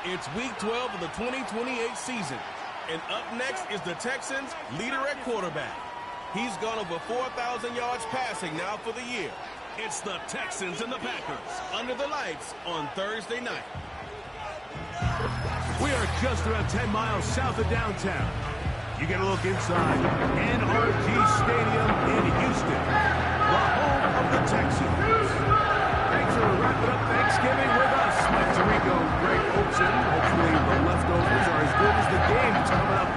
It's Week 12 of the 2028 season. And up next is the Texans' leader at quarterback. He's gone over 4,000 yards passing now for the year. It's the Texans and the Packers under the lights on Thursday night. We are just around 10 miles south of downtown. You get a look inside NRG Stadium in Houston, the home of the Texans. Thanks for wrapping up Thanksgiving with us, Mike Tirico, Greg Olson. Hopefully the leftovers are as good as the game that's coming up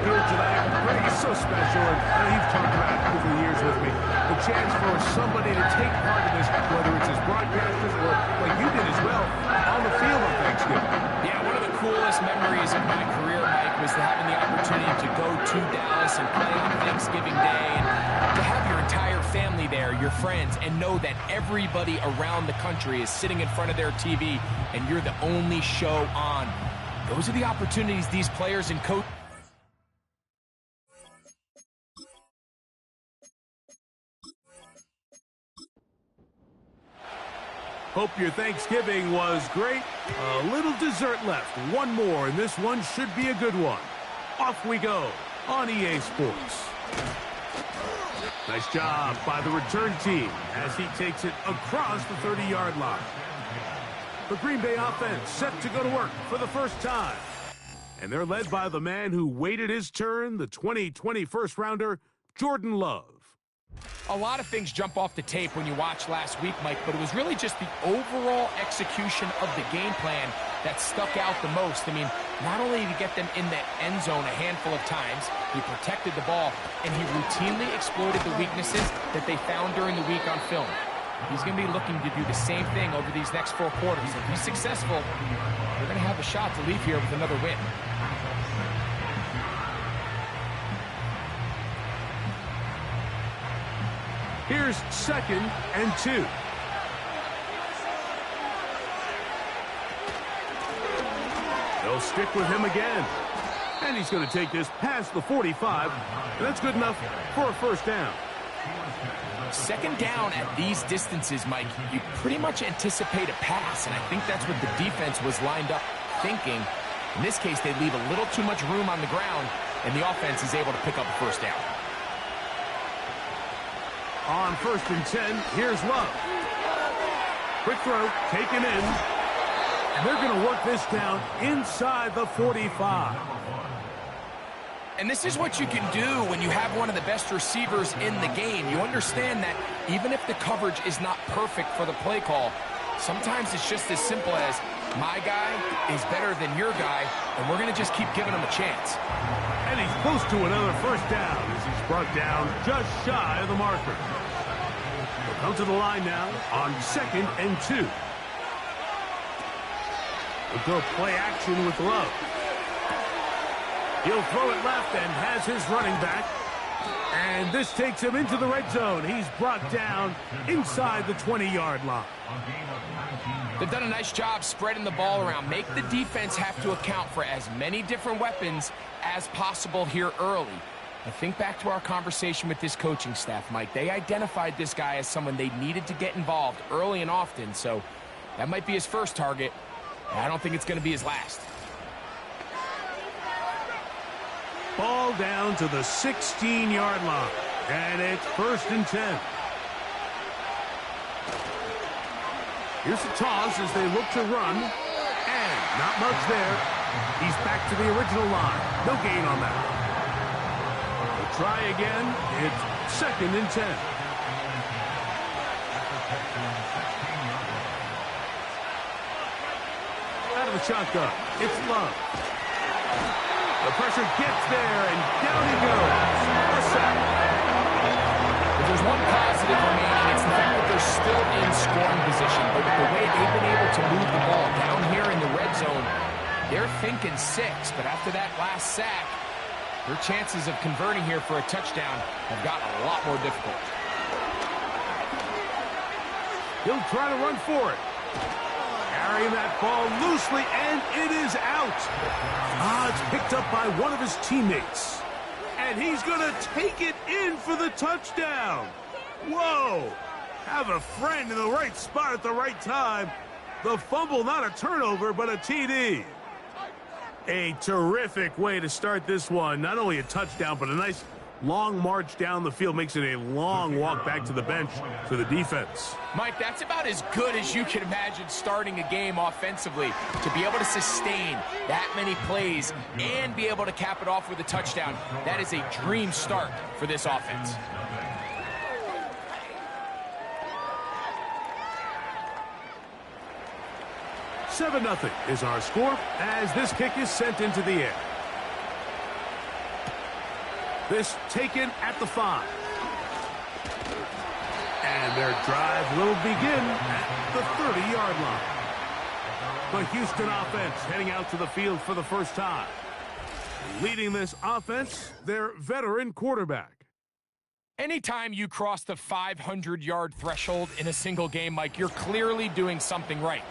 here tonight. Greg is so special, and I know you've talked about it over the years with me. The chance for somebody to take part in this, whether it's as broadcasters or like you did as well, on the field on Thanksgiving. Yeah, one of the coolest memories of my career, Mike, was having the opportunity to go to Dallas and play on Thanksgiving Day and to have your entire family there, your friends, and know that everybody around the country is sitting in front of their TV and you're the only show on. Those are the opportunities these players and coaches. Hope your Thanksgiving was great. A little dessert left. One more, and this one should be a good one. Off we go on EA Sports. Nice job by the return team as he takes it across the 30-yard line. The Green Bay offense set to go to work for the first time. And they're led by the man who waited his turn, the 2020 first-rounder, Jordan Love. A lot of things jump off the tape when you watch last week, Mike, but it was really just the overall execution of the game plan that stuck out the most. I mean, not only did he get them in that end zone a handful of times, he protected the ball, and he routinely exploited the weaknesses that they found during the week on film. He's going to be looking to do the same thing over these next 4 quarters. If he's successful, they're going to have a shot to leave here with another win. Here's 2nd and 2. They'll stick with him again. And he's going to take this past the 45. And that's good enough for a first down. 2nd down at these distances, Mike, you pretty much anticipate a pass. And I think that's what the defense was lined up thinking. In this case, they leave a little too much room on the ground, and the offense is able to pick up a first down. On 1st and 10, here's Love. Quick throw, taken in. And they're going to work this down inside the 45. And this is what you can do when you have one of the best receivers in the game. You understand that even if the coverage is not perfect for the play call, sometimes it's just as simple as, my guy is better than your guy, and we're going to just keep giving him a chance. And he's close to another first down as he's brought down just shy of the marker. He'll come to the line now on 2nd and 2. We'll go play action with Love. He'll throw it left and has his running back. And this takes him into the red zone. He's brought down inside the 20-yard line. They've done a nice job spreading the ball around. Make the defense have to account for as many different weapons as possible here early. I think back to our conversation with this coaching staff, Mike. They identified this guy as someone they needed to get involved early and often, so that might be his first target, and I don't think it's going to be his last. Ball down to the 16-yard line, and it's 1st and 10. Here's the toss as they look to run, and not much there. He's back to the original line. No gain on that. They'll try again. It's 2nd and 10. Out of the shotgun, it's Love. The pressure gets there, and down he goes. A sack. If there's one positive remaining, it's the fact that they're still in scoring position. But with the way they've been able to move the ball down here in the red zone, they're thinking 6. But after that last sack, their chances of converting here for a touchdown have gotten a lot more difficult. He'll try to run for it. Carrying that ball loosely, and it is out. It's picked up by one of his teammates. And he's going to take it in for the touchdown. Whoa. Have a friend in the right spot at the right time. The fumble, not a turnover, but a TD. A terrific way to start this one. Not only a touchdown, but a nice long march down the field. Makes it a long walk back to the bench for the defense. Mike, that's about as good as you can imagine starting a game offensively. To be able to sustain that many plays and be able to cap it off with a touchdown, that is a dream start for this offense. "7-0 is our score as this kick is sent into the air. This taken at the 5. And their drive will begin at the 30-yard line. The Houston offense heading out to the field for the first time. Leading this offense, their veteran quarterback. Anytime you cross the 500-yard threshold in a single game, Mike, you're clearly doing something right.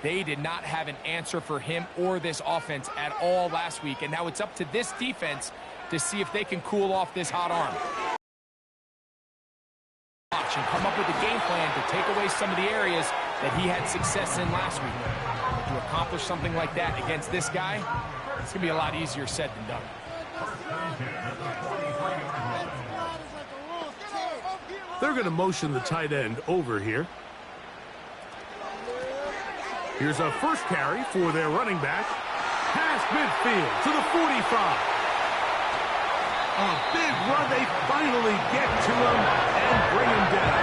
They did not have an answer for him or this offense at all last week, and now it's up to this defense to see if they can cool off this hot arm. Watch and come up with a game plan to take away some of the areas that he had success in last week. To accomplish something like that against this guy, it's going to be a lot easier said than done. They're going to motion the tight end over here. Here's a first carry for their running back. Past midfield to the 45. A big run. They finally get to him and bring him down.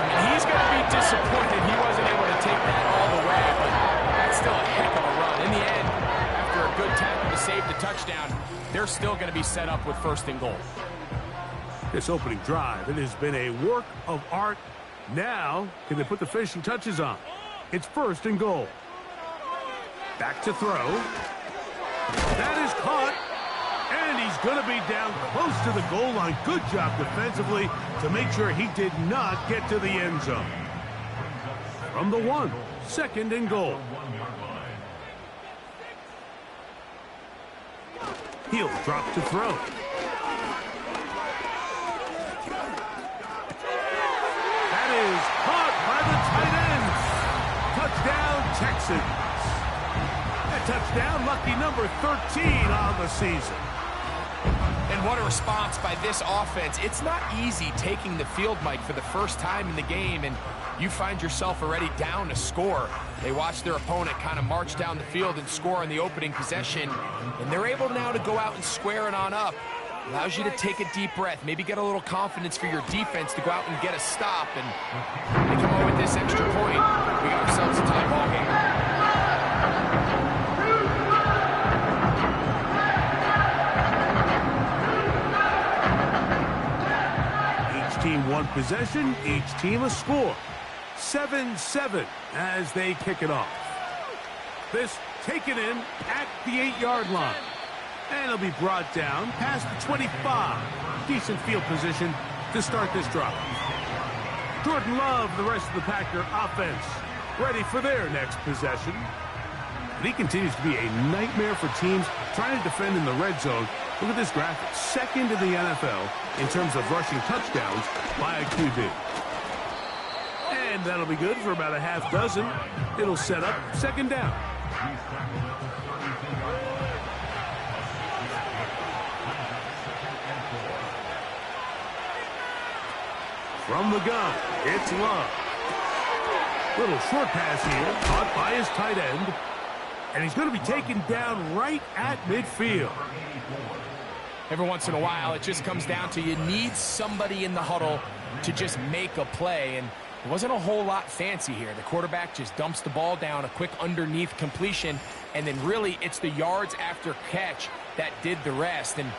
And he's going to be disappointed he wasn't able to take that all the way, but that's still a heck of a run. In the end, after a good tackle to save the touchdown, they're still going to be set up with 1st and goal. This opening drive, it has been a work of art. Now, can they put the finishing touches on? It's 1st and goal. Back to throw. That is caught. And he's going to be down close to the goal line. Good job defensively to make sure he did not get to the end zone. From the 1, 2nd and goal. He'll drop to throw. Is caught by the tight end. Touchdown, Texans. A touchdown, lucky number 13 on the season. And what a response by this offense. It's not easy taking the field, Mike, for the first time in the game, and you find yourself already down a score. They watch their opponent kind of march down the field and score on the opening possession, and they're able now to go out and square it on up. Allows you to take a deep breath, maybe get a little confidence for your defense to go out and get a stop. And they come away with this extra point. We got ourselves a tie ball game. Each team one possession, each team a score. 7-7 as they kick it off. This taken in at the 8-yard line. And it'll be brought down past the 25. Decent field position to start this drive. Jordan Love, the rest of the Packer offense, ready for their next possession. And he continues to be a nightmare for teams trying to defend in the red zone. Look at this graphic. 2nd in the NFL in terms of rushing touchdowns by a QB. And that'll be good for about a half dozen. It'll set up 2nd down. From the gun, it's Love. Little short pass here, caught by his tight end. And he's going to be taken down right at midfield. Every once in a while, it just comes down to you need somebody in the huddle to just make a play. And it wasn't a whole lot fancy here. The quarterback just dumps the ball down, a quick underneath completion. And then really, it's the yards after catch that did the rest. And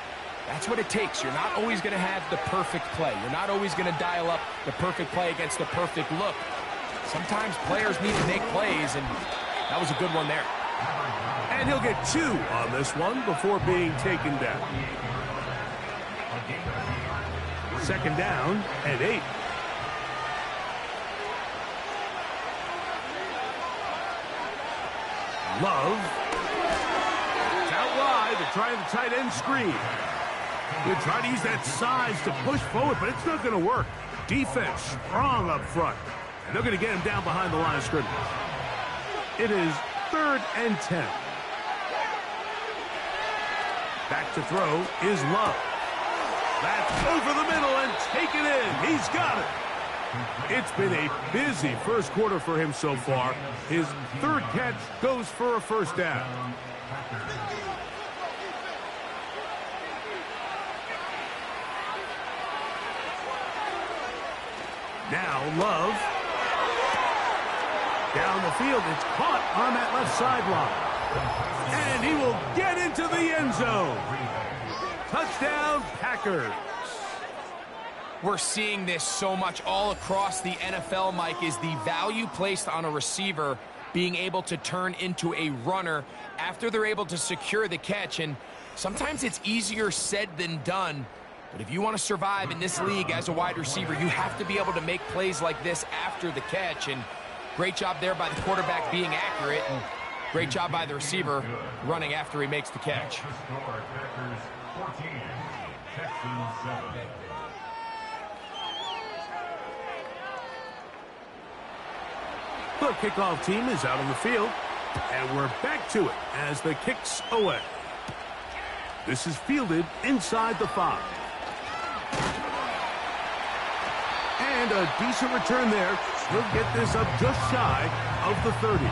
that's what it takes. You're not always going to have the perfect play. You're not always going to dial up the perfect play against the perfect look. Sometimes players need to make plays, and that was a good one there. And he'll get 2 on this one before being taken down. 2nd down and 8. Love. It's out wide. They're trying the tight end screen. They're trying to use that size to push forward, but it's not going to work. Defense strong up front. And they're going to get him down behind the line of scrimmage. It is 3rd and 10. Back to throw is Love. That's over the middle and taken in. He's got it. It's been a busy first quarter for him so far. His third catch goes for a first down. Now Love. Down the field, it's caught on that left sideline. And he will get into the end zone. Touchdown, Packers. We're seeing this so much all across the NFL, Mike, is the value placed on a receiver being able to turn into a runner after they're able to secure the catch. And sometimes it's easier said than done. But if you want to survive in this league as a wide receiver, you have to be able to make plays like this after the catch. And great job there by the quarterback being accurate, and great job by the receiver running after he makes the catch. The kickoff team is out on the field, and we're back to it as the kick's away. This is fielded inside the 5. And a decent return there. He'll get this up just shy of the 30.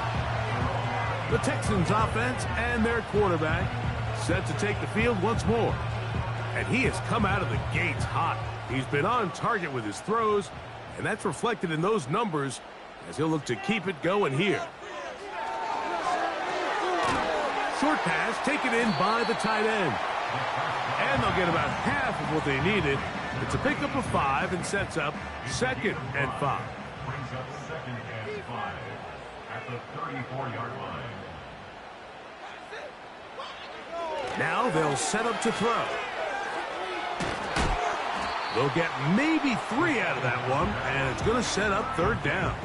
The Texans offense and their quarterback set to take the field once more. And he has come out of the gates hot. He's been on target with his throws, and that's reflected in those numbers as he'll look to keep it going here. Short pass taken in by the tight end. And they'll get about half of what they needed. It's a pickup of 5 and sets up 2nd and 5. Brings up 2nd and 5 at the 34-yard line. Now they'll set up to throw. They'll get maybe 3 out of that one, and it's going to set up 3rd down.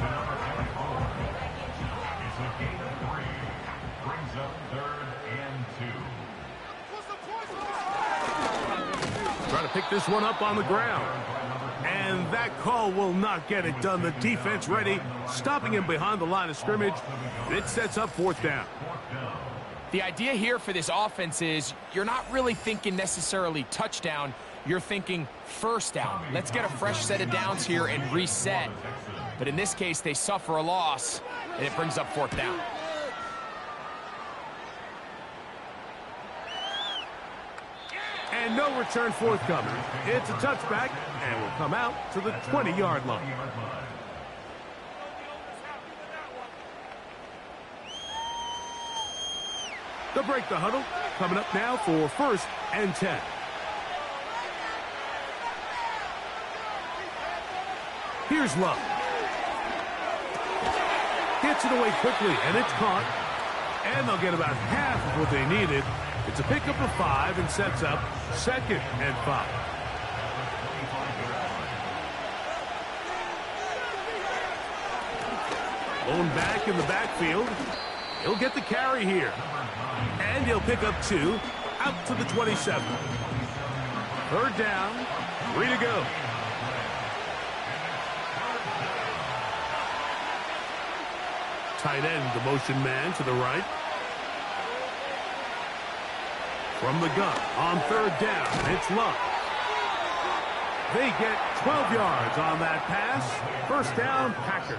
It's a gain of 3. Brings up 3rd and 2. Trying to pick this one up on the ground. And that call will not get it done. The defense ready, stopping him behind the line of scrimmage. It sets up 4th down. The idea here for this offense is you're not really thinking necessarily touchdown. You're thinking first down. Let's get a fresh set of downs here and reset. But in this case, they suffer a loss, and it brings up 4th down. And no return forthcoming. It's a touchback, and will come out to the 20-yard line. They'll break the huddle. Coming up now for 1st and 10. Here's Love. Gets it away quickly, and it's caught. And they'll get about half of what they needed. It's a pickup of 5 and sets up 2nd and 5. Blown back in the backfield. He'll get the carry here. And he'll pick up 2 out to the 27. 3rd down, 3 to go. Tight end, the motion man to the right. From the gun on 3rd down, it's Love. They get 12 yards on that pass. 1st down, Packers.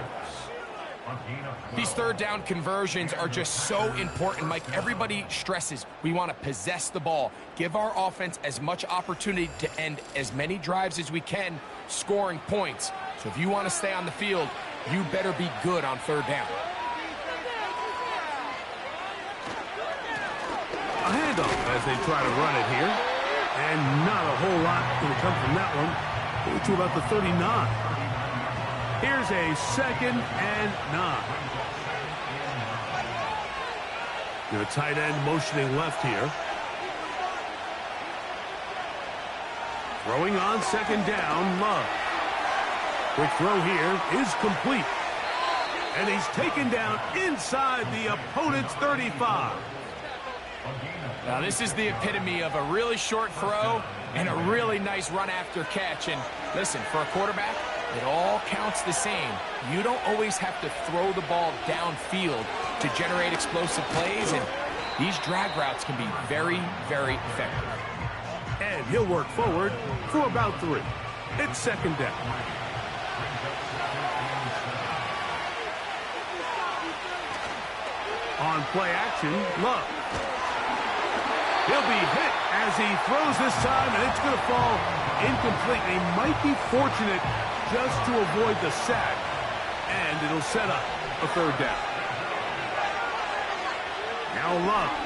These 3rd down conversions are just so important, Mike. Everybody stresses we want to possess the ball, give our offense as much opportunity to end as many drives as we can, scoring points. So if you want to stay on the field, you better be good on 3rd down. A handoff as they try to run it here. And not a whole lot going to come from that one. Going to about the 39. Here's a 2nd and 9. The tight end motioning left here. Throwing on 2nd down, Love. Quick throw here is complete. And he's taken down inside the opponent's 35. Now this is the epitome of a really short throw and a really nice run after catch. And listen, for a quarterback, it all counts the same. You don't always have to throw the ball downfield to generate explosive plays, and these drag routes can be very, very effective. And he'll work forward for about 3. It's second down. On play action, Love. He'll be hit as he throws this time, and it's going to fall incomplete. He might be fortunate just to avoid the sack, and it'll set up a third down. Now Love.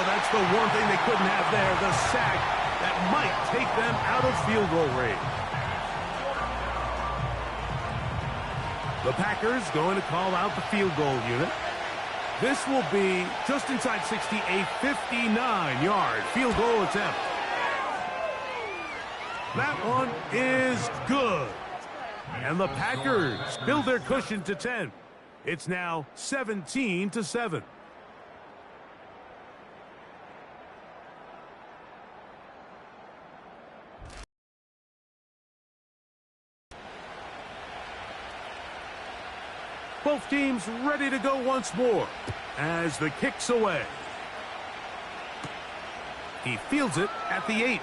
That's the one thing they couldn't have there, the sack that might take them out of field goal range. The Packers going to call out the field goal unit. This will be just inside 60, a 59-yard field goal attempt. That one is good. And the Packers build their cushion to 10. It's now 17-7. Both teams ready to go once more as the kick's away. He fields it at the 8.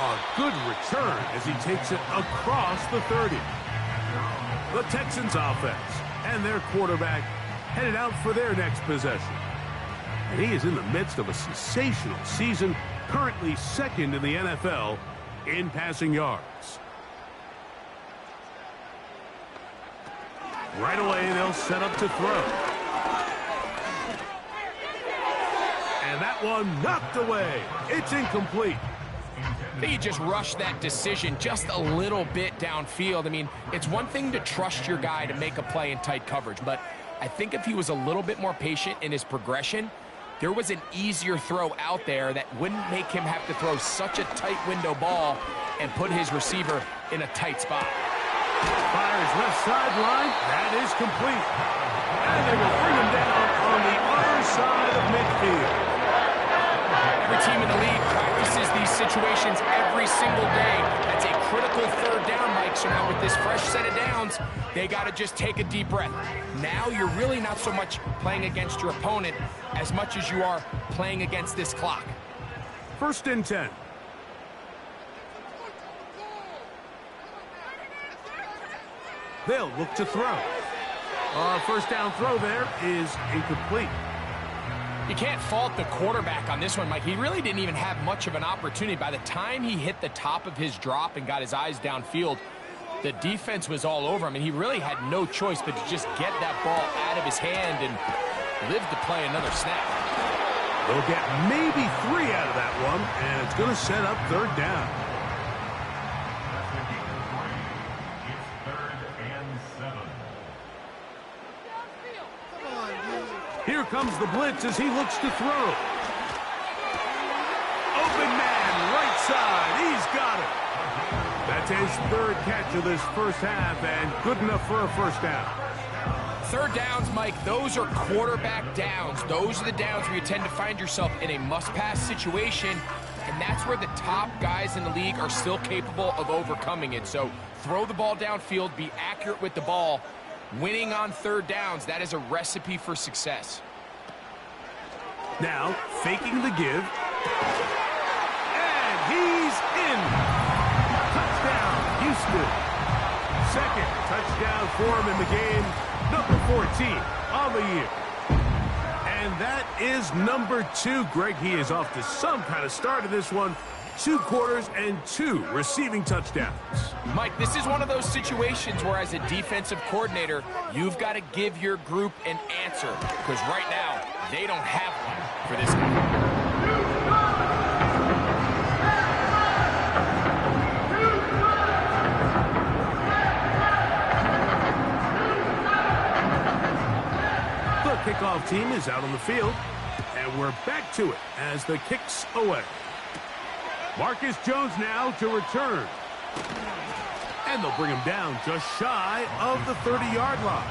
A good return as he takes it across the 30. The Texans offense and their quarterback headed out for their next possession. And he is in the midst of a sensational season, currently second in the NFL in passing yards. Right away, they'll set up to throw. And that one knocked away. It's incomplete. I think he just rushed that decision just a little bit downfield. I mean, it's one thing to trust your guy to make a play in tight coverage, but I think if he was a little bit more patient in his progression, there was an easier throw out there that wouldn't make him have to throw such a tight window ball and put his receiver in a tight spot. Fires left sideline. That is complete. And they will bring him down on the other side of midfield. Every team in the league practices these situations every single day. That's a critical third down, Mike. So now with this fresh set of downs, they got to just take a deep breath. Now you're really not so much playing against your opponent as much as you are playing against this clock. 1st and 10. They'll look to throw. First down throw there is incomplete. You can't fault the quarterback on this one, Mike. He really didn't even have much of an opportunity. By the time he hit the top of his drop and got his eyes downfield, the defense was all over him, and he really had no choice but to just get that ball out of his hand and live to play another snap. They'll get maybe 3 out of that one, and it's going to set up third down. Here comes the blitz as he looks to throw. Open man, right side. He's got it. That's his 3rd catch of this first half, and good enough for a first down. Third downs, Mike, those are quarterback downs. Those are the downs where you tend to find yourself in a must-pass situation, and that's where the top guys in the league are still capable of overcoming it. So throw the ball downfield, be accurate with the ball. Winning on third downs, that is a recipe for success. Now, faking the give. And he's in. Touchdown, Houston. 2nd touchdown for him in the game. Number 14 on the year. And that is number 2. Greg, he is off to some kind of start in this one. 2 quarters and 2 receiving touchdowns. Mike, this is one of those situations where as a defensive coordinator, you've got to give your group an answer, because right now, they don't have one for this game. The kickoff team is out on the field, and we're back to it as the kick's away. Marcus Jones now to return. And they'll bring him down just shy of the 30-yard line.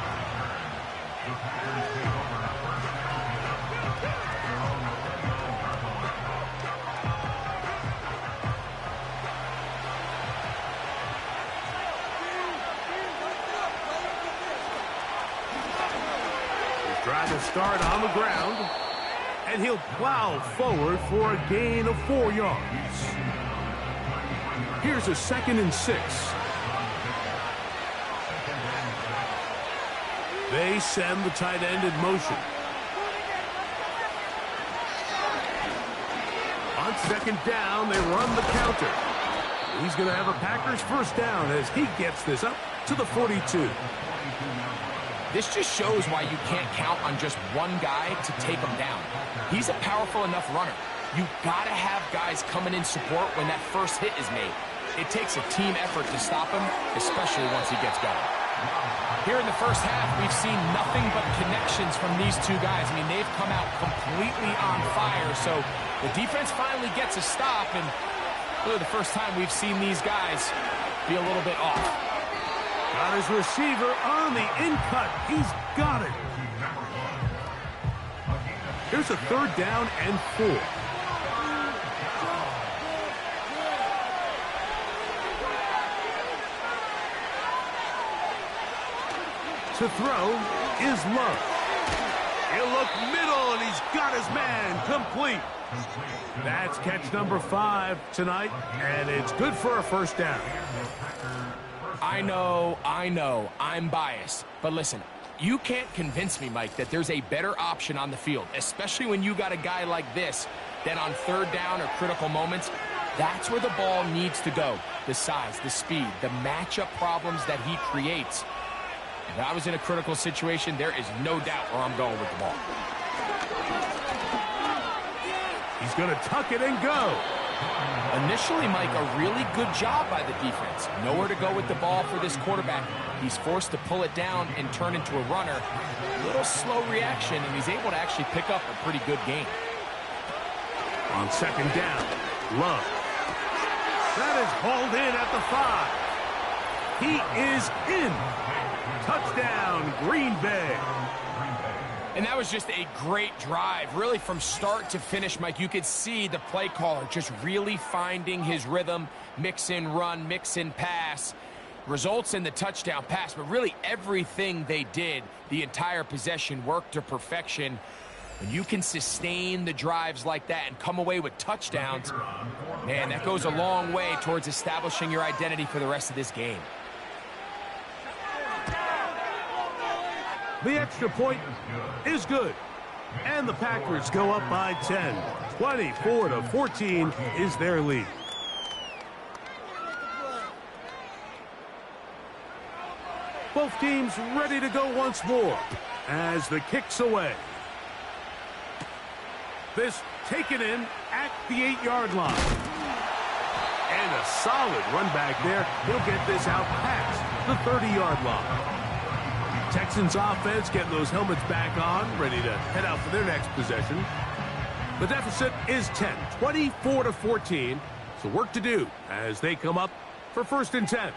try to start on the ground, and he'll plow forward for a gain of 4 yards. Here's a 2nd and 6. They send the tight end in motion. On 2nd down, they run the counter. He's going to have a Packers first down as he gets this up to the 42. This just shows why you can't count on just one guy to take him down. He's a powerful enough runner. You got to have guys coming in support when that first hit is made. It takes a team effort to stop him, especially once he gets going. Here in the first half, we've seen nothing but connections from these two guys. I mean, they've come out completely on fire, so the defense finally gets a stop, and really the first time we've seen these guys be a little bit off. Got his receiver on the in-cut. He's got it. Here's a 3rd down and 4. To throw is Love. He'll look middle, and he's got his man complete. That's catch number 5 tonight, and it's good for a first down. I know, I'm biased. But listen, you can't convince me, Mike, that there's a better option on the field, especially when you got a guy like this, that on 3rd down or critical moments, that's where the ball needs to go. The size, the speed, the matchup problems that he creates. If I was in a critical situation, there is no doubt where I'm going with the ball. He's going to tuck it and go. Initially, Mike, a really good job by the defense. Nowhere to go with the ball for this quarterback. He's forced to pull it down and turn into a runner. A little slow reaction, and he's able to actually pick up a pretty good game. On 2nd down, Love. That is hauled in at the 5. He is in. Touchdown, Green Bay. And that was just a great drive. Really, from start to finish, Mike, you could see the play caller just really finding his rhythm. Mix in run, mix in pass. Results in the touchdown pass. But really, everything they did, the entire possession, worked to perfection. When you can sustain the drives like that and come away with touchdowns, man, that goes a long way towards establishing your identity for the rest of this game. The extra point is good. And the Packers go up by 10. 24-14 is their lead. Both teams ready to go once more as the kick's away. This taken in at the 8-yard line. And a solid run back there. He'll get this out past the 30-yard line. Texans offense getting those helmets back on, ready to head out for their next possession. The deficit is 10, 24-14. So work to do as they come up for 1st and 10.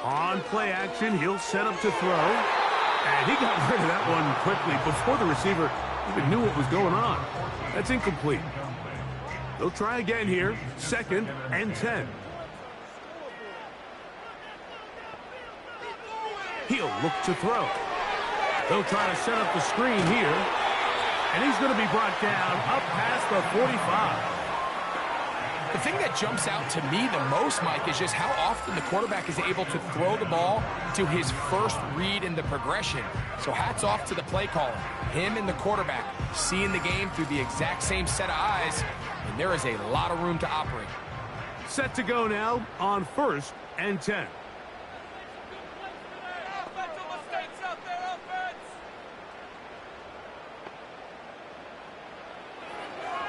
On play action, he'll set up to throw. And he got rid of that one quickly before the receiver even knew what was going on. That's incomplete. They'll try again here, 2nd and 10. He'll look to throw. They'll try to set up the screen here. And he's going to be brought down up past the 45. The thing that jumps out to me the most, Mike, is just how often the quarterback is able to throw the ball to his first read in the progression. So hats off to the play caller. Him and the quarterback seeing the game through the exact same set of eyes. And there is a lot of room to operate. Set to go now on 1st and 10.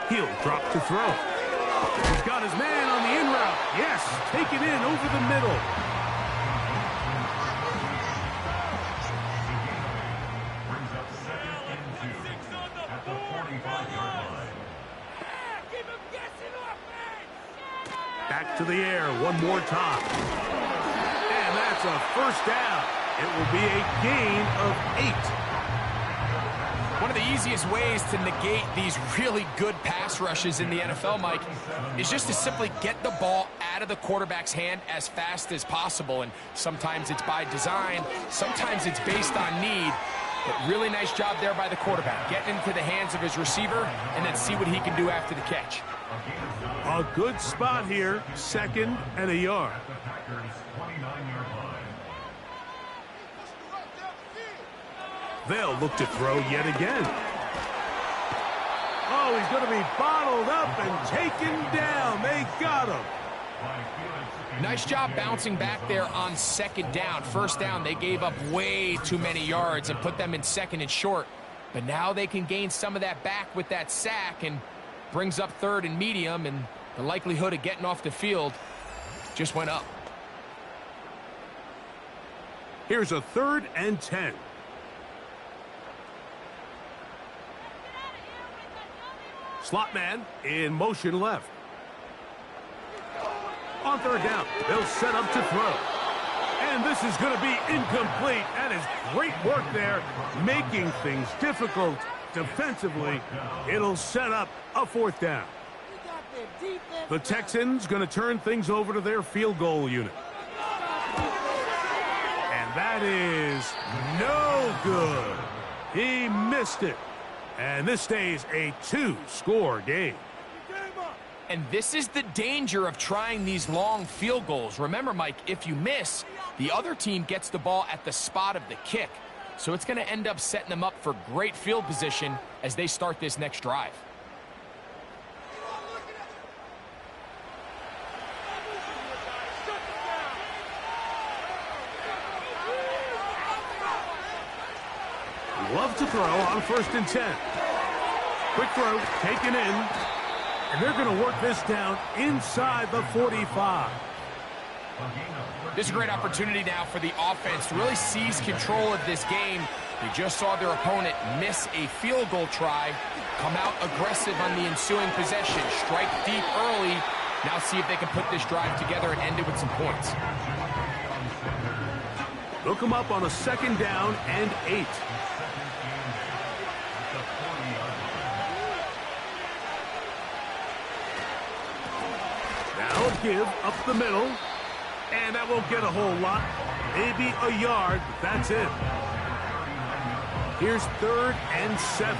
He'll drop to throw. He's got his man on the in route. Yes, take it in over the middle. Brings up 2nd and 2 at the 45-yard line. Back to the air one more time. And that's a first down. It will be a gain of 8. One of the easiest ways to negate these really good pass rushes in the NFL, Mike, is just to simply get the ball out of the quarterback's hand as fast as possible. And sometimes it's by design, sometimes it's based on need. But really nice job there by the quarterback, getting into the hands of his receiver and then see what he can do after the catch. A good spot here, 2nd and a yard. They'll look to throw yet again. Oh, he's going to be bottled up and taken down. They got him. Nice job bouncing back there on 2nd down. 1st down, they gave up way too many yards and put them in 2nd and short. But now they can gain some of that back with that sack and brings up 3rd and medium, and the likelihood of getting off the field just went up. Here's a 3rd and 10. Slot man in motion left. On 3rd down, they'll set up to throw. And this is going to be incomplete. That is great work there, making things difficult defensively. It'll set up a 4th down. The Texans going to turn things over to their field goal unit. And that is no good. He missed it. And this stays a 2-score game. And this is the danger of trying these long field goals. Remember, Mike, if you miss, the other team gets the ball at the spot of the kick. So it's going to end up setting them up for great field position as they start this next drive. Love to throw on 1st and 10. Quick throw, taken in. And they're going to work this down inside the 45. This is a great opportunity now for the offense to really seize control of this game. They just saw their opponent miss a field goal try, come out aggressive on the ensuing possession, strike deep early. Now see if they can put this drive together and end it with some points. They'll come up on a 2nd down and 8. Now a give up the middle. And that won't get a whole lot. Maybe a yard, but that's it. Here's 3rd and 7.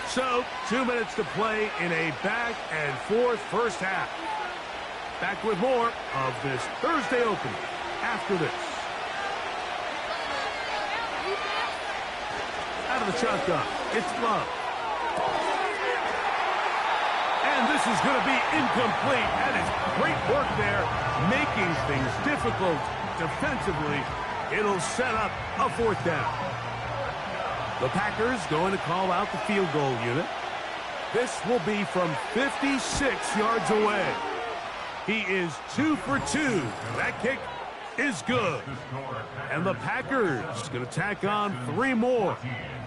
So, 2 minutes to play in a back-and-forth first half. Back with more of this Thursday opening after this. Out of the shotgun, it's Love. And this is going to be incomplete. That is great work there, making things difficult defensively. It'll set up a 4th down. The Packers going to call out the field goal unit. This will be from 56 yards away. He is 2 for 2. That kick is good. And the Packers going to tack on 3 more,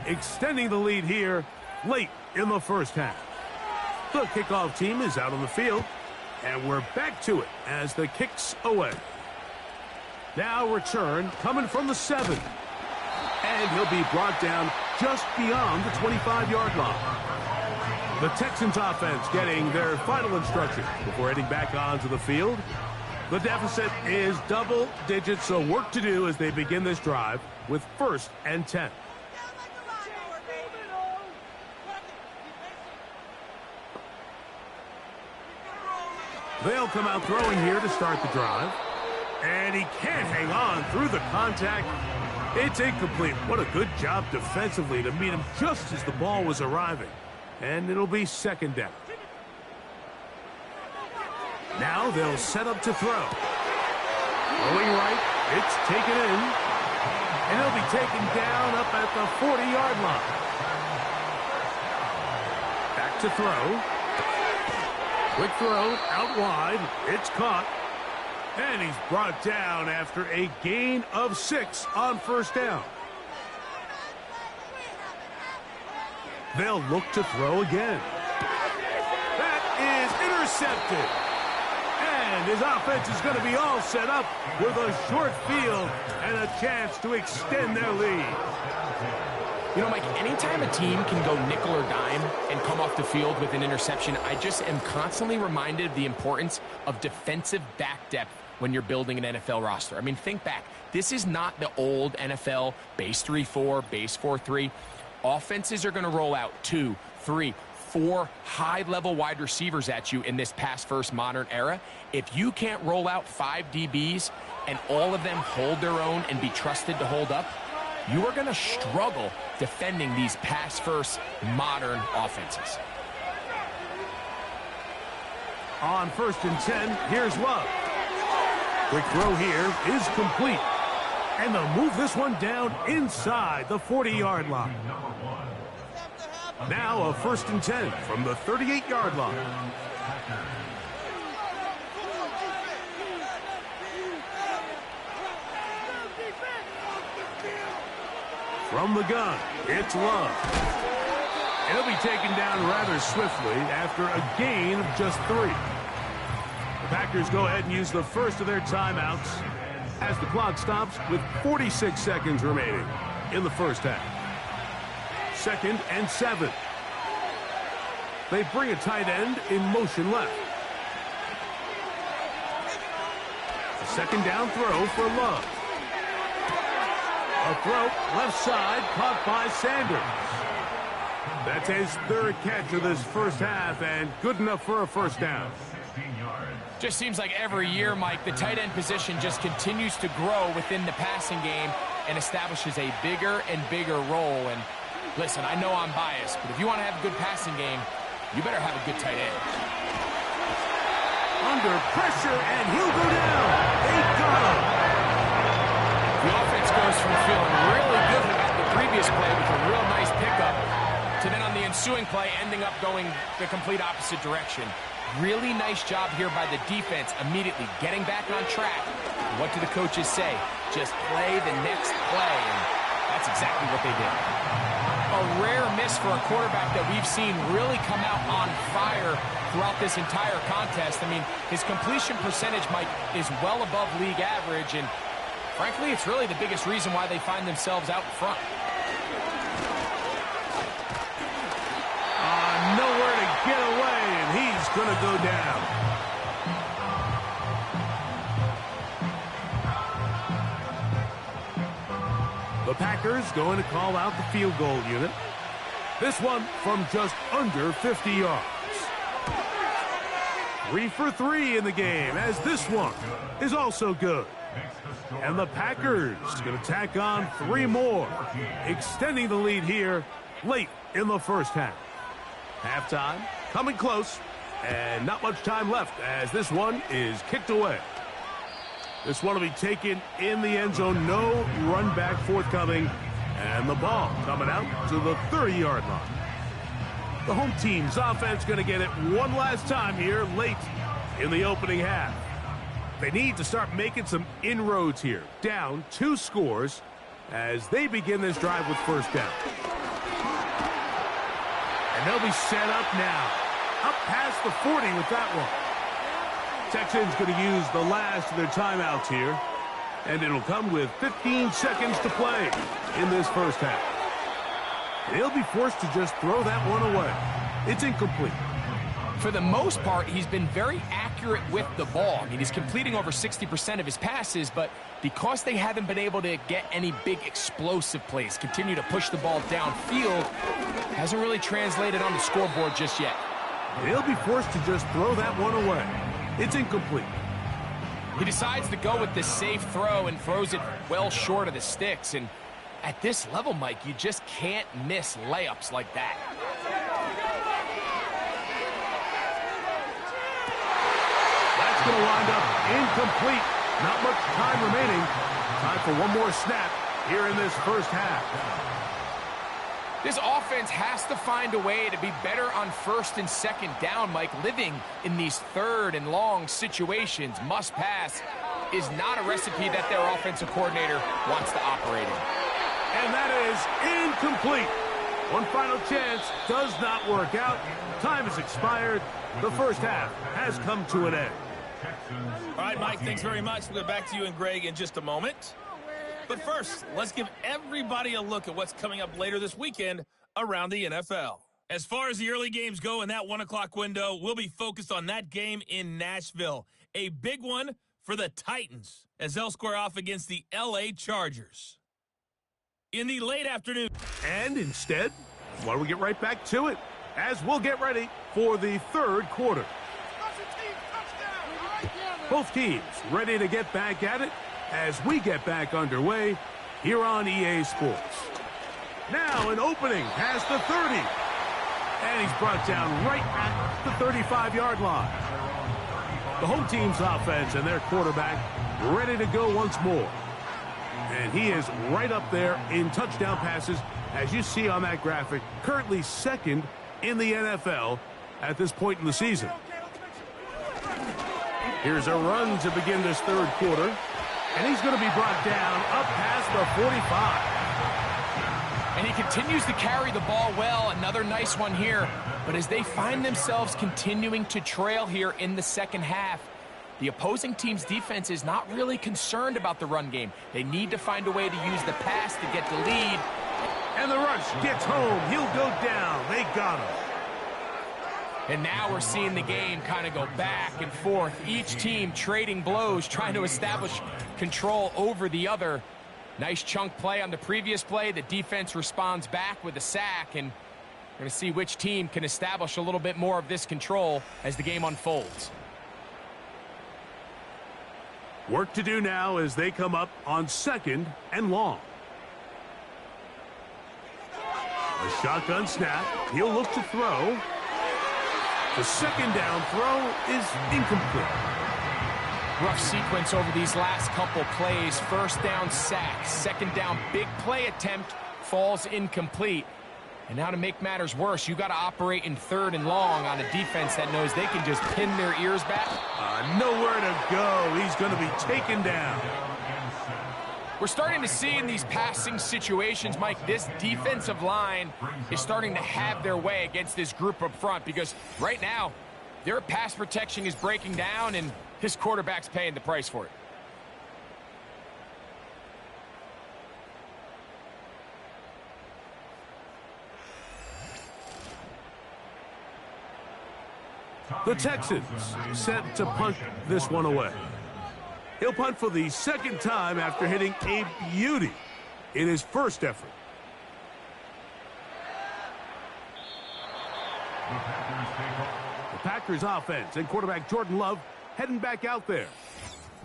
extending the lead here late in the first half. The kickoff team is out on the field, and we're back to it as the kick's away. Now return coming from the 7. And he'll be brought down just beyond the 25-yard line. The Texans offense getting their final instructions before heading back onto the field. The deficit is double digits, so work to do as they begin this drive with 1st and 10. They'll come out throwing here to start the drive. And he can't hang on through the contact. It's incomplete. What a good job defensively to meet him just as the ball was arriving. And it'll be 2nd down. Now they'll set up to throw. Going right, it's taken in. And he'll be taken down up at the 40-yard line. Back to throw. Quick throw out wide. It's caught. And he's brought down after a gain of 6 on 1st down. They'll look to throw again. That is intercepted. And And his offense is going to be all set up with a short field and a chance to extend their lead. You know, Mike, anytime a team can go nickel or dime and come off the field with an interception, I just am constantly reminded of the importance of defensive back depth when you're building an NFL roster. I mean, think back. This is not the old NFL base 3-4, base 4-3. Offenses are going to roll out 2, 3, 4 high-level wide receivers at you in this pass-first modern era. If you can't roll out 5 DBs and all of them hold their own and be trusted to hold up, you are going to struggle defending these pass-first modern offenses. On 1st and 10, here's Love. Quick throw here is complete. And they'll move this one down inside the 40-yard line. Now a 1st and 10 from the 38-yard line. From the gun, it's Love. And he'll be taken down rather swiftly after a gain of just 3. The Packers go ahead and use the first of their timeouts as the clock stops with 46 seconds remaining in the first half. 2nd and 7. They bring a tight end in motion left. A second down throw for Love. A throw left side caught by Sanders. That's his 3rd catch of this first half and good enough for a first down. Just seems like every year, Mike, the tight end position just continues to grow within the passing game and establishes a bigger and bigger role. And listen, I know I'm biased, but if you want to have a good passing game, you better have a good tight end. Under pressure, and he'll go down. They got him. The offense goes from feeling really good about the previous play with a real nice pickup to then on the ensuing play ending up going the complete opposite direction. Really nice job here by the defense immediately getting back on track. What do the coaches say? Just play the next play, and that's exactly what they did. A rare miss for a quarterback that we've seen really come out on fire throughout this entire contest. I mean, his completion percentage, Mike, is well above league average, and frankly, it's really the biggest reason why they find themselves out front. Nowhere to get away, and he's going to go down. The Packers going to call out the field goal unit. This one from just under 50 yards. 3 for 3 in the game, as this one is also good. And the Packers going to tack on 3 more, extending the lead here late in the first half. Halftime coming close, and not much time left as this one is kicked away. This one will be taken in the end zone. No run back forthcoming, and the ball coming out to the 30-yard line. The home team's offense going to get it one last time here late in the opening half. They need to start making some inroads here. Down 2 scores as they begin this drive with first down. And they'll be set up now. Up past the 40 with that one. Texans going to use the last of their timeouts here. And it'll come with 15 seconds to play in this first half. They'll be forced to just throw that one away. It's incomplete. For the most part, he's been very accurate with the ball. I mean, he's completing over 60% of his passes, but because they haven't been able to get any big explosive plays, continue to push the ball downfield, hasn't really translated on the scoreboard just yet. They'll be forced to just throw that one away. It's incomplete. He decides to go with the safe throw and throws it well short of the sticks. And at this level, Mike, you just can't miss layups like that. That's going to wind up incomplete. Not much time remaining. Time for one more snap here in this first half. This offense has to find a way to be better on first and second down, Mike. Living in these third and long situations, must pass, is not a recipe that their offensive coordinator wants to operate in. And that is incomplete. One final chance does not work out. Time has expired. The first half has come to an end. Texans. All right, Mike, thanks very much. We'll get back to you and Greg in just a moment. But first, let's give everybody a look at what's coming up later this weekend around the NFL. As far as the early games go in that 1 o'clock window, we'll be focused on that game in Nashville. A big one for the Titans as they'll square off against the LA Chargers. In the late afternoon. And instead, why don't we get right back to it as we'll get ready for the third quarter. Both teams ready to get back at it as we get back underway here on EA Sports. Now an opening past the 30. And he's brought down right at the 35-yard line. The home team's offense and their quarterback ready to go once more. And he is right up there in touchdown passes, as you see on that graphic, currently second in the NFL at this point in the season. Here's a run to begin this third quarter, and he's going to be brought down up past the 45. And he continues to carry the ball well. Another nice one here. But as they find themselves continuing to trail here in the second half, the opposing team's defense is not really concerned about the run game. They need to find a way to use the pass to get the lead. And the rush gets home. He'll go down. They got him. And now we're seeing the game kind of go back and forth. Each team trading blows, trying to establish control over the other. Nice chunk play on the previous play. The defense responds back with a sack, and we're going to see which team can establish a little bit more of this control as the game unfolds. Work to do now as they come up on 2nd and long. A shotgun snap. He'll look to throw. The second down throw is incomplete. Rough sequence over these last couple plays. First down sack. Second down big play attempt falls incomplete. And now to make matters worse, you got to operate in 3rd and long on a defense that knows they can just pin their ears back. Nowhere to go. He's going to be taken down. We're starting to see in these passing situations, Mike, this defensive line is starting to have their way against this group up front, because right now their pass protection is breaking down and his quarterback's paying the price for it. The Texans set to punt this one away. He'll punt for the second time after hitting a beauty in his first effort. The Packers offense and quarterback Jordan Love heading back out there.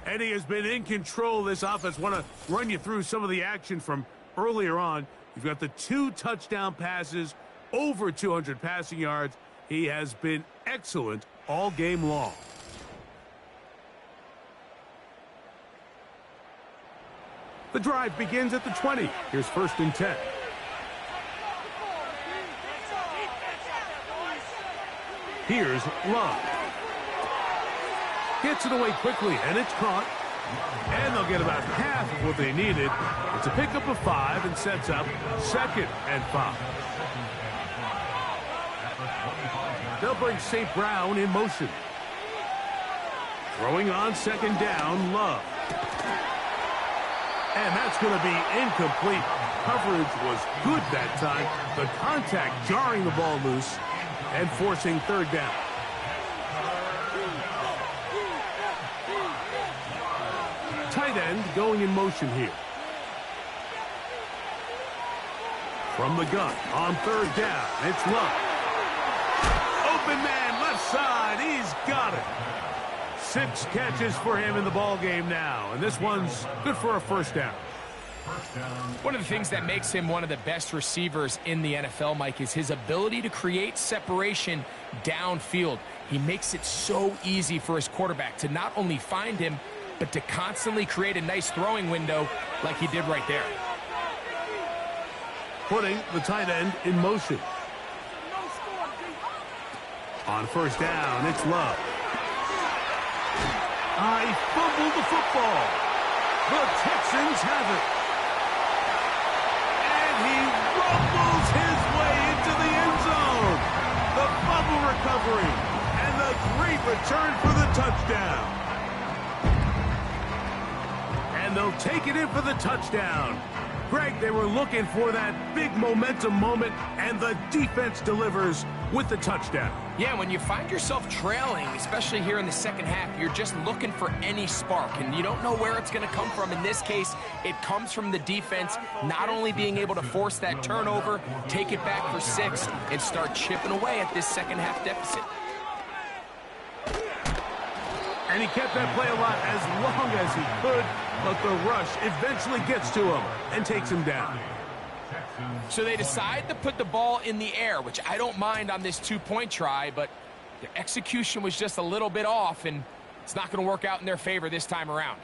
And he has been in control of this offense. Want to run you through some of the action from earlier on. You've got the 2 touchdown passes, over 200 passing yards. He has been excellent all game long. The drive begins at the 20. Here's 1st and 10. Here's Love. Gets it away quickly, and it's caught. And they'll get about half what they needed. It's a pickup of 5 and sets up 2nd and 5. They'll bring St. Brown in motion. Throwing on 2nd down, Love. And that's going to be incomplete. Coverage was good that time. The contact jarring the ball loose and forcing 3rd down. Tight end going in motion here. From the gun on 3rd down, it's Love. Open man, left side, he's got it. 6 catches for him in the ball game now, and this one's good for a 1st down. One of the things that makes him one of the best receivers in the NFL, Mike, is his ability to create separation downfield. He makes it so easy for his quarterback to not only find him, but to constantly create a nice throwing window like he did right there. Putting the tight end in motion. On 1st down, it's Love. He fumbled the football. The Texans have it. And he rumbles his way into the end zone. The fumble recovery and the great return for the touchdown. they'll take it in for the touchdown. Greg, they were looking for that big momentum moment, and the defense delivers with the touchdown. Yeah, when you find yourself trailing, especially here in the second half, you're just looking for any spark, and you don't know where it's going to come from. In this case, it comes from the defense not only being able to force that turnover, take it back for 6, and start chipping away at this second half deficit. And he kept that play alive as long as he could, but the rush eventually gets to him and takes him down. So they decide to put the ball in the air, which I don't mind on this 2-point try, but their execution was just a little bit off, and it's not going to work out in their favor this time around.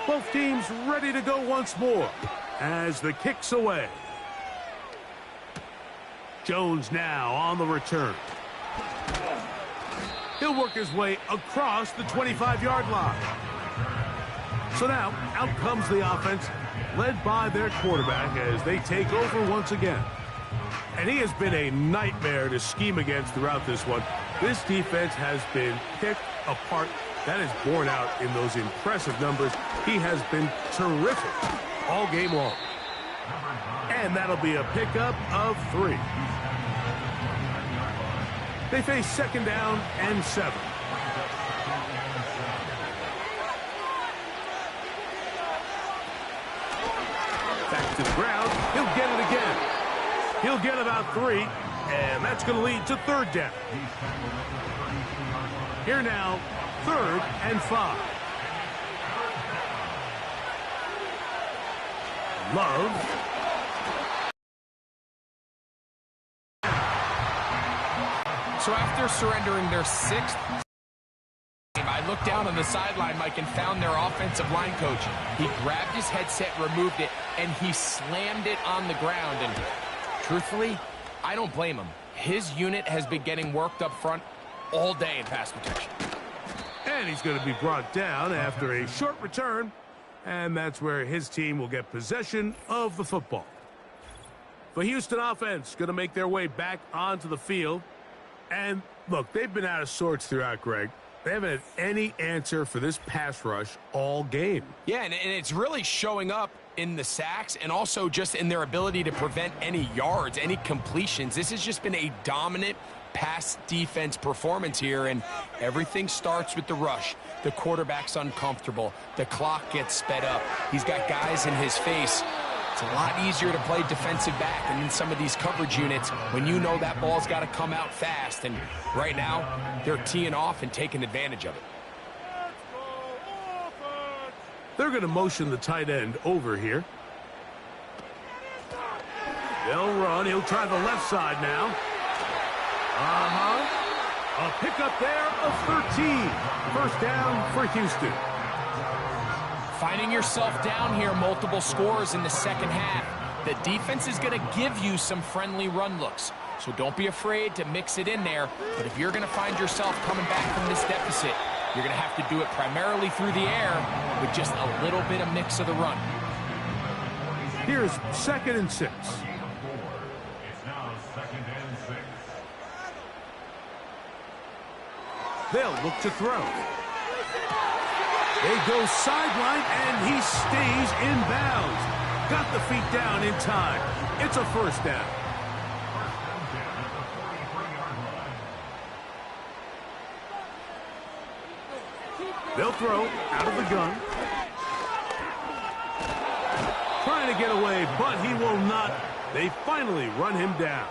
Both teams ready to go once more as the kick's away. Jones now on the return. He'll work his way across the 25-yard line. So now, out comes the offense, led by their quarterback as they take over once again. And he has been a nightmare to scheme against throughout this one. This defense has been picked apart. That is borne out in those impressive numbers. He has been terrific all game long. And that'll be a pickup of 3. They face second down and 7. Back to the ground. He'll get it again. He'll get about 3, and that's going to lead to third down. Here now, 3rd and 5. Love. So after surrendering their 6th, I looked down on the sideline, Mike, and found their offensive line coach. He grabbed his headset, removed it, and he slammed it on the ground. And truthfully, I don't blame him. His unit has been getting worked up front all day in pass protection. And he's going to be brought down after a short return, and that's where his team will get possession of the football. The Houston offense going to make their way back onto the field. And, look, they've been out of sorts throughout, Greg. They haven't had any answer for this pass rush all game. Yeah, and it's really showing up in the sacks and also just in their ability to prevent any yards, any completions. This has just been a dominant pass defense performance here, and everything starts with the rush. The quarterback's uncomfortable. The clock gets sped up. He's got guys in his face. It's a lot easier to play defensive back and in some of these coverage units when you know that ball's got to come out fast. And right now, they're teeing off and taking advantage of it. They're going to motion the tight end over here. They'll run. He'll try the left side now. A pickup there of 13. First down for Houston. Finding yourself down here, multiple scores in the second half. The defense is going to give you some friendly run looks, so don't be afraid to mix it in there. But if you're going to find yourself coming back from this deficit, you're going to have to do it primarily through the air with just a little bit of mix of the run. Here's 2nd and 6. It's now 2nd and 6. They'll look to throw. They go sideline, and he stays in bounds. Got the feet down in time. It's a first down. They'll throw out of the gun. Trying to get away, but he will not. They finally run him down.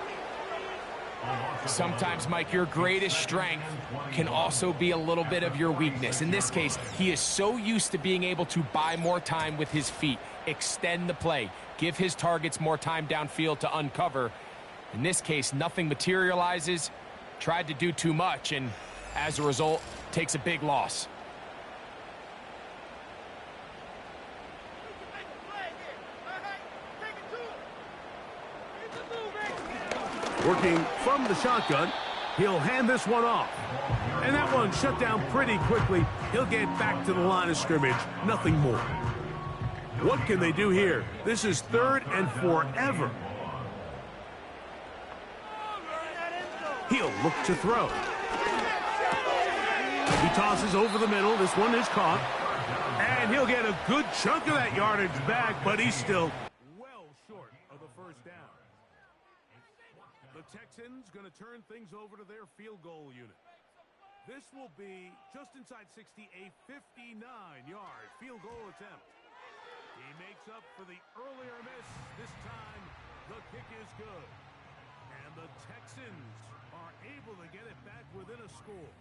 Sometimes, Mike, your greatest strength can also be a little bit of your weakness. In this case, he is so used to being able to buy more time with his feet, extend the play, give his targets more time downfield to uncover. In this case, nothing materializes, tried to do too much, and as a result, takes a big loss. Working from the shotgun, he'll hand this one off. And that one shut down pretty quickly. He'll get back to the line of scrimmage, nothing more. What can they do here? This is 3rd and forever. look to throw. He tosses over the middle. This one is caught. And he'll get a good chunk of that yardage back, but he's still well short of the first down. The Texans going to turn things over to their field goal unit. This will be just inside 60, a 59-yard field goal attempt. He makes up for the earlier miss. This time, the kick is good. And the Texans are able to get it back within a score.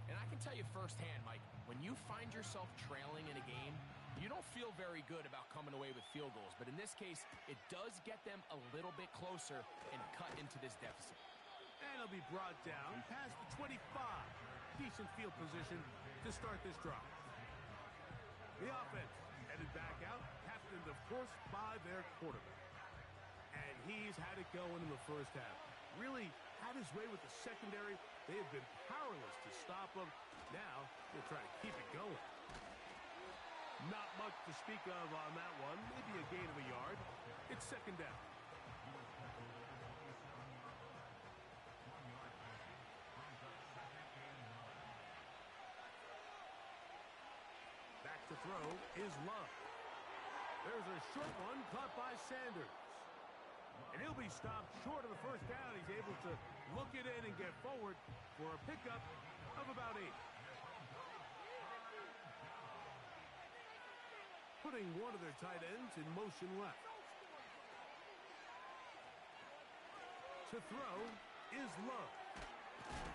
And I can tell you firsthand, Mike, when you find yourself trailing in a game, you don't feel very good about coming away with field goals. But in this case, it does get them a little bit closer and cut into this deficit. And he'll be brought down past the 25. Decent field position to start this drive. The offense headed back out, captained, of course, by their quarterback. And he's had it going in the first half. Really had his way with the secondary. They have been powerless to stop him. Now they'll try to keep it going. Not much to speak of on that one. Maybe a gain of a yard. It's second down. Back to throw is Love. There's a short one caught by Sanders. And he'll be stopped short of the first down. He's able to look it in and get forward for a pickup of about 8. Putting one of their tight ends in motion left. To throw is Love.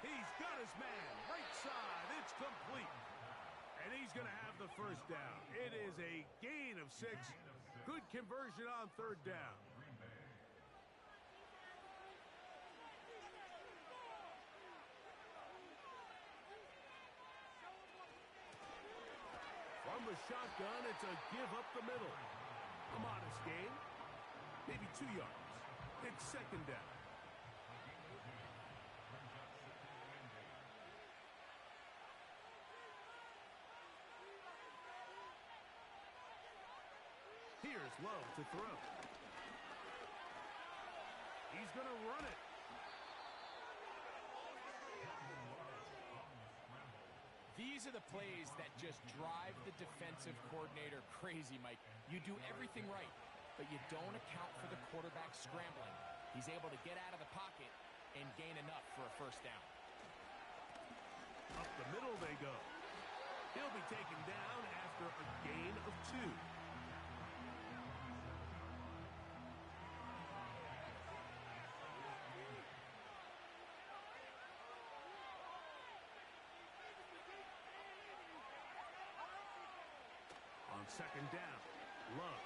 He's got his man. Right side. It's complete. And he's going to have the first down. It is a gain of 6. Good conversion on third down. From the shotgun, it's a give up the middle. A modest gain. Maybe 2 yards. It's second down. Here's Love to throw. He's going to run it. These are the plays that just drive the defensive coordinator crazy, Mike. You do everything right, but you don't account for the quarterback scrambling. He's able to get out of the pocket and gain enough for a first down. Up the middle they go. He'll be taken down after a gain of 2. On second down, Love.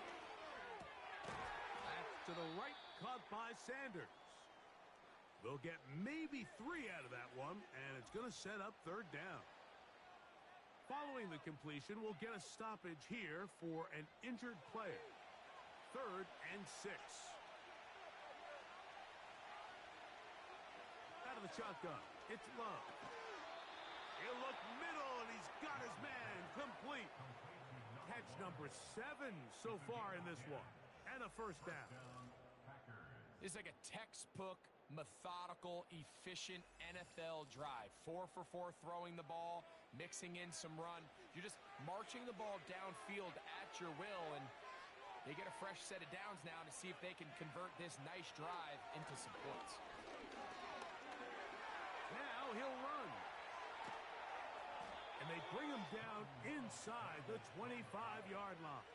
That's to the right, caught by Sanders. They'll get maybe 3 out of that one, and it's going to set up third down. Following the completion, we'll get a stoppage here for an injured player. 3rd and 6. Out of the shotgun, it's Love. He'll look middle, and he's got his man complete. Catch number 7 so far in this one. And a first down. It's like a textbook, methodical, efficient NFL drive. 4 for 4 throwing the ball, mixing in some run. You're just marching the ball downfield at your will, and they get a fresh set of downs now to see if they can convert this nice drive into some points. Now he'll run. And they bring him down inside the 25-yard line.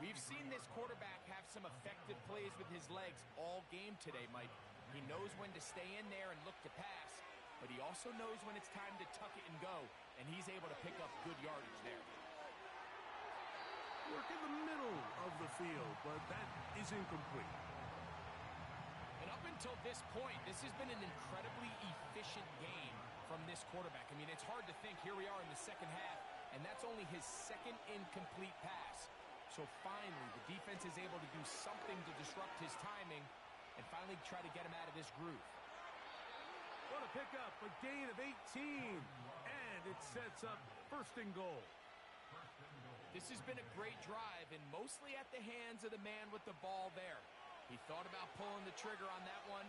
We've seen this quarterback have some effective plays with his legs all game today, Mike. He knows when to stay in there and look to pass, but he also knows when it's time to tuck it and go, and he's able to pick up good yardage there. Work in the middle of the field, but that is incomplete. And up until this point, this has been an incredibly efficient game from this quarterback. I mean, it's hard to think. Here we are in the second half, and that's only his 2nd incomplete pass. So finally, the defense is able to do something to disrupt his timing and finally try to get him out of this groove. What a pickup, a gain of 18, and it sets up 1st and goal. This has been a great drive, and mostly at the hands of the man with the ball there. He thought about pulling the trigger on that one,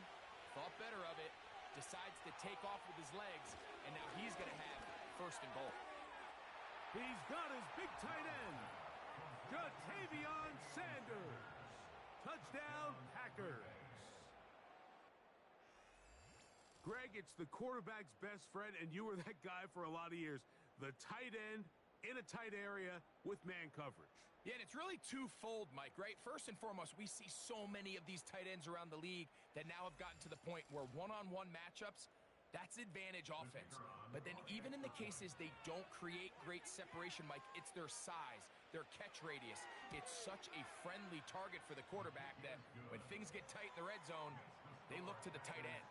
thought better of it, decides to take off with his legs, and now he's going to have first and goal. He's got his big tight end, Jatavion Sanders. Touchdown, Packers. Greg, it's the quarterback's best friend, and you were that guy for a lot of years. The tight end in a tight area with man coverage. Yeah, and it's really twofold, Mike, right? First and foremost, we see so many of these tight ends around the league that now have gotten to the point where one-on-one matchups, that's advantage offense. But then even in the cases they don't create great separation, Mike, it's their size, their catch radius. It's such a friendly target for the quarterback that when things get tight in the red zone, they look to the tight end.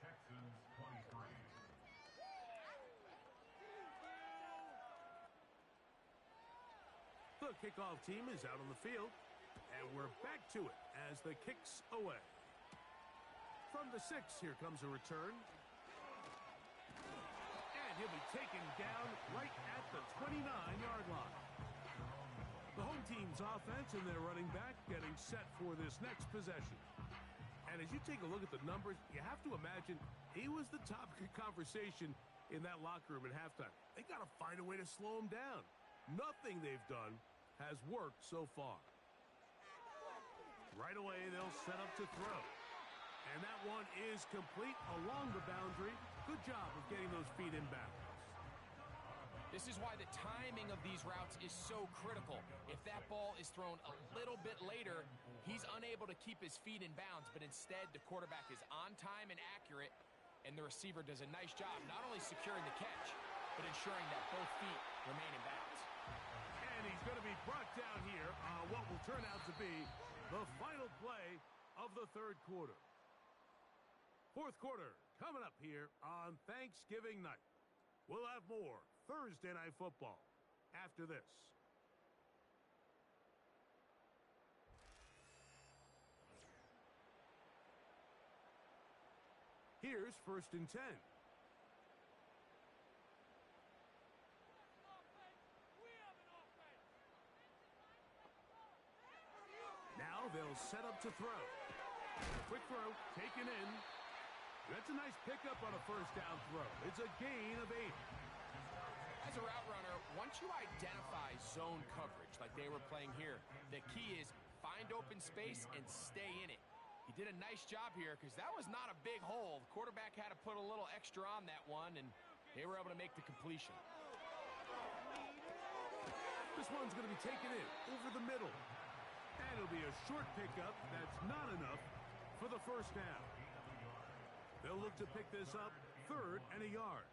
Texans 23. The kickoff team is out on the field, and we're back to it as the kick's away. From the 6, here comes a return. And he'll be taken down right at the 29-yard line. The home team's offense and their running back getting set for this next possession. And as you take a look at the numbers, you have to imagine he was the topic of conversation in that locker room at halftime. They got to find a way to slow him down. Nothing they've done has worked so far. Right away, they'll set up to throw. And that one is complete along the boundary. Good job of getting those feet in bounds. This is why the timing of these routes is so critical. If that ball is thrown a little bit later, he's unable to keep his feet in bounds, but instead the quarterback is on time and accurate, and the receiver does a nice job not only securing the catch, but ensuring that both feet remain in bounds. And he's going to be brought down here on what will turn out to be the final play of the third quarter. Fourth quarter coming up here on Thanksgiving night. We'll have more Thursday Night Football after this. Here's 1st and 10. Now they'll set up to throw. Quick throw, taken in. That's a nice pickup on a first down throw. It's a gain of 8. As a route runner, once you identify zone coverage like they were playing here, the key is find open space and stay in it. He did a nice job here because that was not a big hole. The quarterback had to put a little extra on that one, and they were able to make the completion. This one's going to be taken in over the middle. And it'll be a short pickup that's not enough for the first down. They'll look to pick this up 3rd and a yard.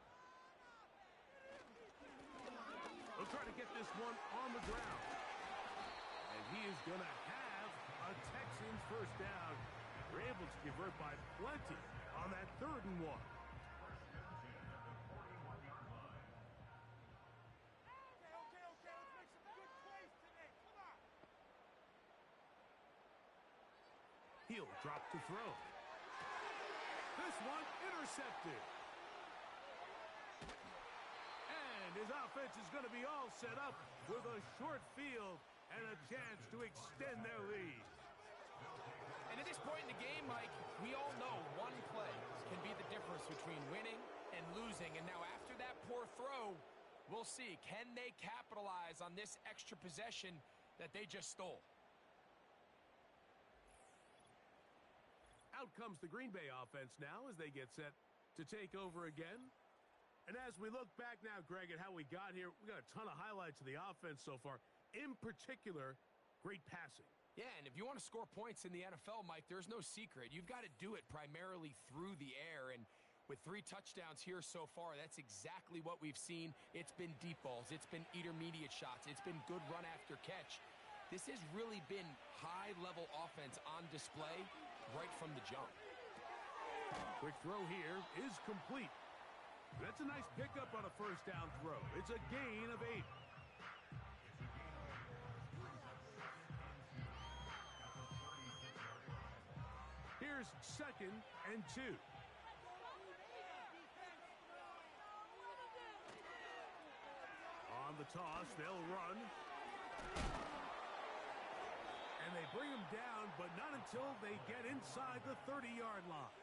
They'll try to get this one on the ground. And he is going to have a Texans first down. They're able to convert by plenty on that 3rd and 1. Okay, let's make some good plays today. Come on. He'll drop to throw. This one intercepted. And his offense is going to be all set up with a short field and a chance to extend their lead. And at this point in the game, Mike, we all know one play can be the difference between winning and losing. And now after that poor throw, we'll see. Can they capitalize on this extra possession that they just stole? Out comes the Green Bay offense now as they get set to take over again. And as we look back now, Greg, at how we got here, we got a ton of highlights of the offense so far. In particular, great passing. Yeah, and if you want to score points in the NFL, Mike, there's no secret. You've got to do it primarily through the air. And with 3 touchdowns here so far, that's exactly what we've seen. It's been deep balls. It's been intermediate shots. It's been good run after catch. This has really been high-level offense on display right from the jump. Quick throw here is complete. That's a nice pickup on a first down throw. It's a gain of 8. Here's 2nd and 2. On the toss, they'll run. And they bring him down, but not until they get inside the 30-yard line.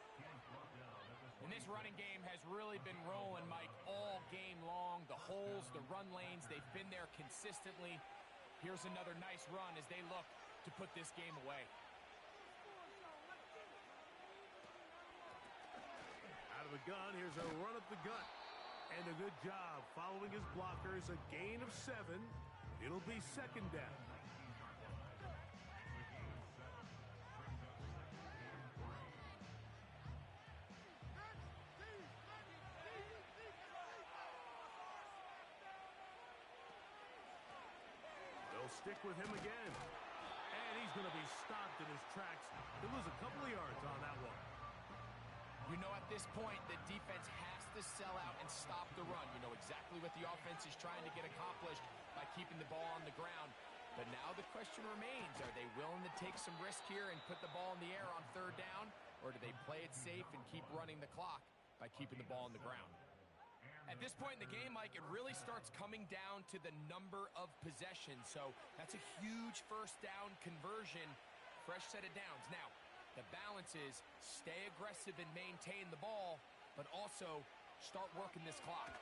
And this running game has really been rolling, Mike, all game long. The holes, the run lanes, they've been there consistently. Here's another nice run as they look to put this game away. Out of the gun, here's a run up the gut. And a good job following his blockers, a gain of 7. It'll be second down. They'll stick with him again. And he's going to be stopped in his tracks. He'll lose a couple of yards on that one. You know, at this point, the defense has to sell out and stop the run. You know exactly what the offense is trying to get accomplished by keeping the ball on the ground. But now the question remains, are they willing to take some risk here and put the ball in the air on third down? Or do they play it safe and keep running the clock by keeping the ball on the ground? At this point in the game, Mike, it really starts coming down to the number of possessions. So that's a huge first down conversion, fresh set of downs. Now, the balance is stay aggressive and maintain the ball, but also start working this clock.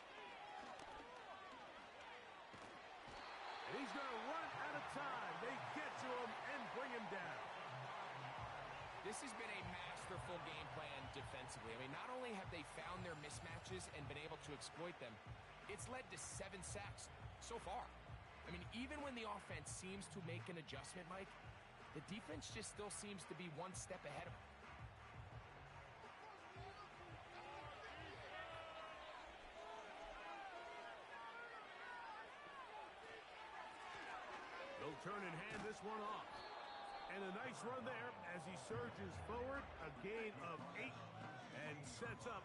And he's going to run out of time. They get to him and bring him down. This has been a masterful game plan defensively. I mean, not only have they found their mismatches and been able to exploit them, it's led to 7 sacks so far. I mean, even when the offense seems to make an adjustment, Mike, the defense just still seems to be one step ahead of them. They'll turn and hand this one off. And a nice run there as he surges forward, a gain of 8, and sets up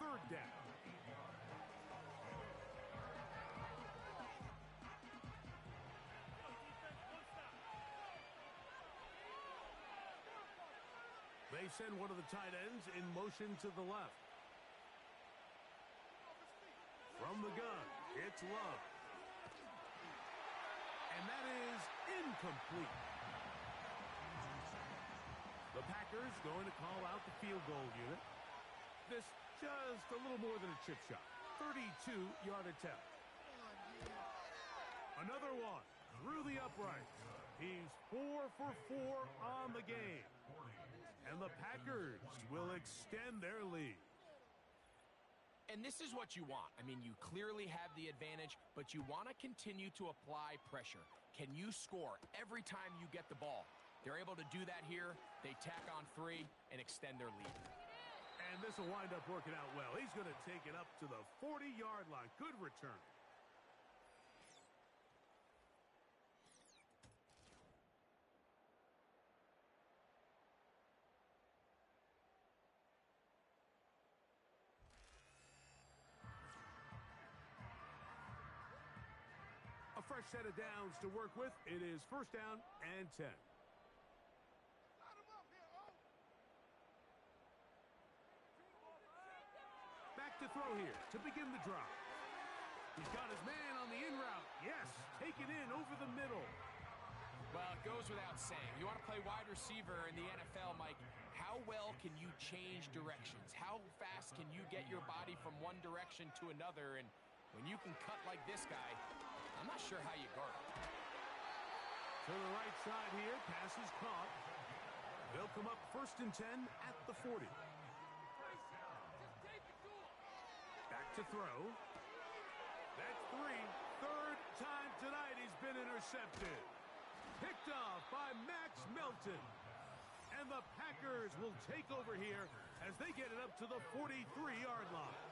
third down. They send one of the tight ends in motion to the left. From the gun, it's Love. And that is incomplete. The Packers going to call out the field goal unit. This just a little more than a chip shot. 32-yard attempt. Another one through the uprights. He's 4 for 4 on the game. And the Packers will extend their lead. And this is what you want. I mean, you clearly have the advantage, but you want to continue to apply pressure. Can you score every time you get the ball? They're able to do that here. They tack on 3 and extend their lead. And this will wind up working out well. He's going to take it up to the 40-yard line. Good return. A fresh set of downs to work with. It is first down and 10. Back to throw here to begin the drive. He's got his man on the in route. Yes, take it in over the middle. Well, it goes without saying. You want to play wide receiver in the NFL, Mike. How well can you change directions? How fast can you get your body from one direction to another? And when you can cut like this guy, I'm not sure how you guard it. To the right side here, pass is caught. They'll come up first and 10 at the 40. Back to throw. That's 3. Third time tonight he's been intercepted. Picked off by Max Melton. And the Packers will take over here as they get it up to the 43-yard line.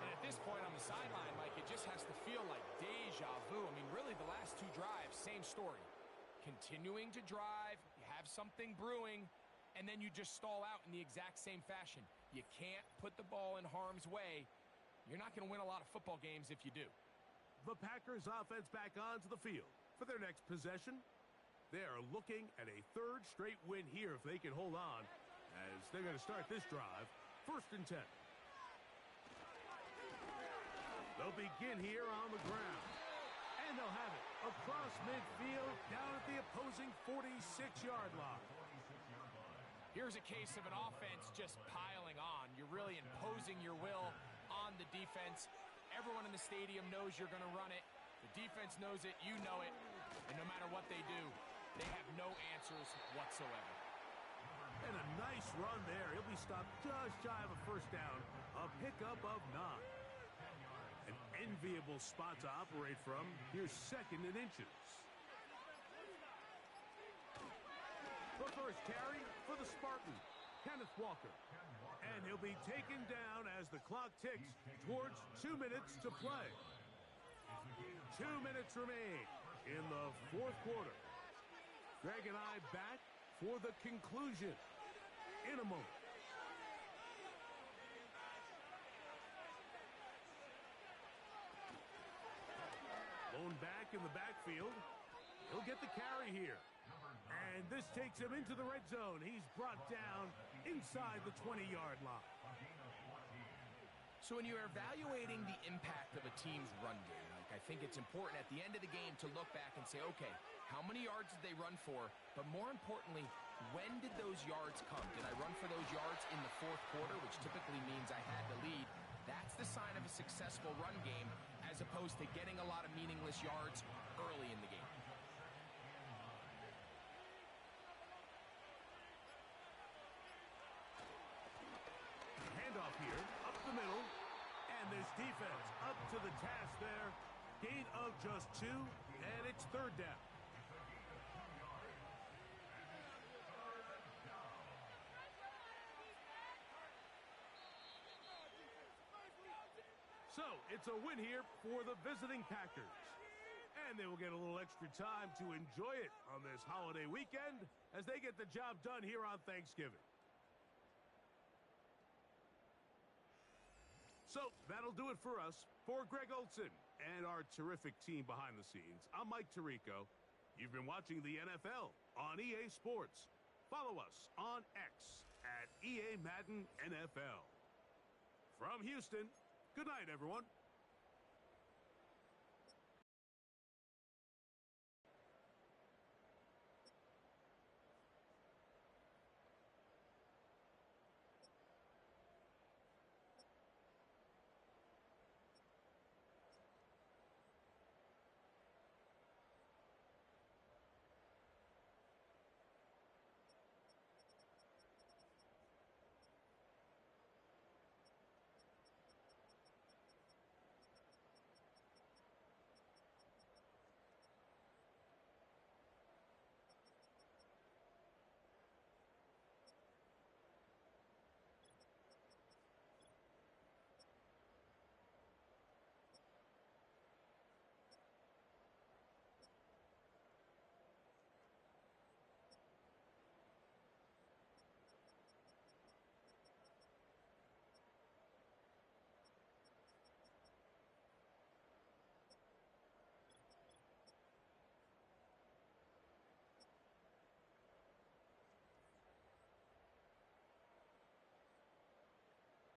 And at this point on the sideline, Mike, it just has to feel like deja vu. I mean, really, the last 2 drives, same story. Continuing to drive, you have something brewing, and then you just stall out in the exact same fashion. You can't put the ball in harm's way. You're not going to win a lot of football games if you do. The Packers offense back onto the field for their next possession. They are looking at a 3rd straight win here if they can hold on, as they're going to start this drive first and 10. They'll begin here on the ground. And they'll have it across midfield down at the opposing 46-yard line. Here's a case of an offense just piling on. You're really imposing your will on the defense. Everyone in the stadium knows you're going to run it. The defense knows it, you know it. And no matter what they do, they have no answers whatsoever. And a nice run there. He'll be stopped just shy of a first down. A pickup of 9. An enviable spot to operate from. Here's 2nd and inches. The first carry for the Spartan, Kenneth Walker. And he'll be taken down as the clock ticks towards 2 minutes to play. 2 minutes remain in the 4th quarter. Greg and I back for the conclusion in a moment. Lone back in the backfield. He'll get the carry here. And this takes him into the red zone. He's brought down inside the 20-yard line. So when you're evaluating the impact of a team's run game, I think it's important at the end of the game to look back and say, okay, how many yards did they run for? But more importantly, when did those yards come? Did I run for those yards in the 4th quarter, which typically means I had the lead? That's the sign of a successful run game, as opposed to getting a lot of meaningless yards early in the game. Handoff here, up the middle. And this defense up to the task there. Gain of just 2, and it's 3rd down. So, it's a win here for the visiting Packers. And they will get a little extra time to enjoy it on this holiday weekend as they get the job done here on Thanksgiving. So, that'll do it for us. For Greg Olson and our terrific team behind the scenes, I'm Mike Tirico. You've been watching the NFL on EA Sports. Follow us on X at EA Madden NFL. From Houston, good night, everyone.